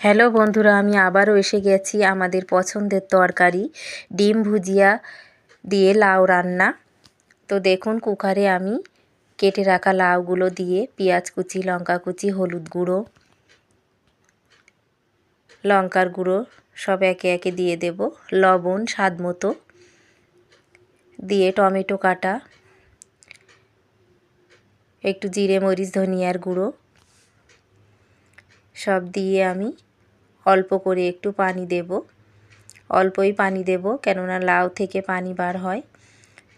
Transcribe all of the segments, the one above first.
Hello বন্ধুরা, আমি আবারও এসে গেছি আমাদের পছন্দের তরকারি ডিম ভুজিয়া দিয়ে লাউ রান্না। তো দেখুন, কুকারে আমি কেটে রাখা লাউগুলো দিয়ে পেঁয়াজ কুচি, লঙ্কা কুচি, হলুদ গুঁড়ো, লঙ্কার গুঁড়ো সব একে একে দিয়ে দেব, লবণ স্বাদ মতো দিয়ে, টমেটো কাটা, একটু জিরে মরিচ ধনিয়ার গুঁড়ো সব দিয়ে আমি অল্প করে একটু পানি দেব। অল্পই পানি দেব, কেননা লাউ থেকে পানি বার হয়।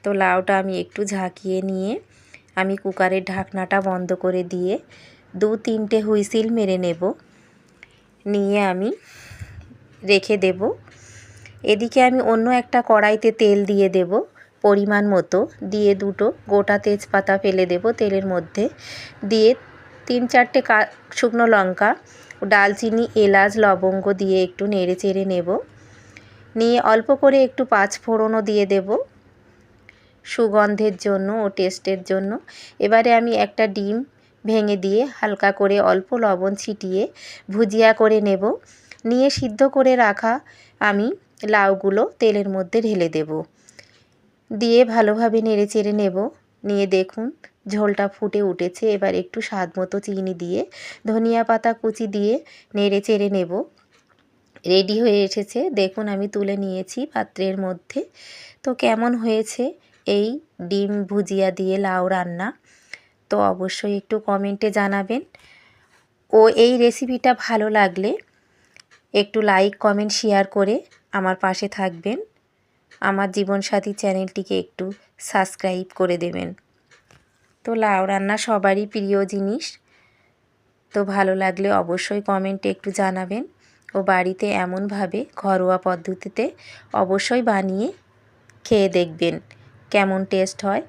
তো লাউটা আমি একটু ঝাঁকিয়ে নিয়ে আমি কুকারের ঢাকনাটা বন্ধ করে দিয়ে 2-3টে হুইসিল মেরে নেব, নিয়ে আমি রেখে দেব। এদিকে আমি অন্য একটা কড়াইতে তেল দিয়ে দেব পরিমাণ মতো, দিয়ে 2টো গোটা তেজপাতা ফেলে দেব তেলের মধ্যে, দিয়ে 3-4টে শুকনো লঙ্কা, ডালচিনি, এলাচ, লবঙ্গ দিয়ে একটু নেড়ে চেড়ে নেব। নিয়ে অল্প করে একটু পাঁচফোড়নও দিয়ে দেব সুগন্ধের জন্য ও টেস্টের জন্য। এবারে আমি একটা ডিম ভেঙে দিয়ে হালকা করে অল্প লবণ ছিটিয়ে ভুজিয়া করে নেব। নিয়ে সিদ্ধ করে রাখা আমি লাউগুলো তেলের মধ্যে ঢেলে দেব, দিয়ে ভালোভাবে নেড়ে চেড়ে নেব। নিয়ে দেখুন ঝোলটা ফুটে উঠেছে। এবার একটু স্বাদ মতো চিনি দিয়ে ধনিয়া পাতা কুচি দিয়ে নেড়ে চেড়ে নেব। রেডি হয়ে এসেছে, দেখুন আমি তুলে নিয়েছি পাত্রের মধ্যে। তো কেমন হয়েছে এই ডিম ভুজিয়া দিয়ে লাউ রান্না, তো অবশ্যই একটু কমেন্টে জানাবেন। ও এই রেসিপিটা ভালো লাগলে একটু লাইক, কমেন্ট, শেয়ার করে আমার পাশে থাকবেন। আমার জীবনসাথী চ্যানেলটিকে একটু সাবস্ক্রাইব করে দেবেন। তো লাউ রান্না সবারই প্রিয় জিনিস, তো ভালো লাগলে অবশ্যই কমেন্টে একটু জানাবেন। ও বাড়িতে এমনভাবে ঘরোয়া পদ্ধতিতে অবশ্যই বানিয়ে খেয়ে দেখবেন কেমন টেস্ট হয়।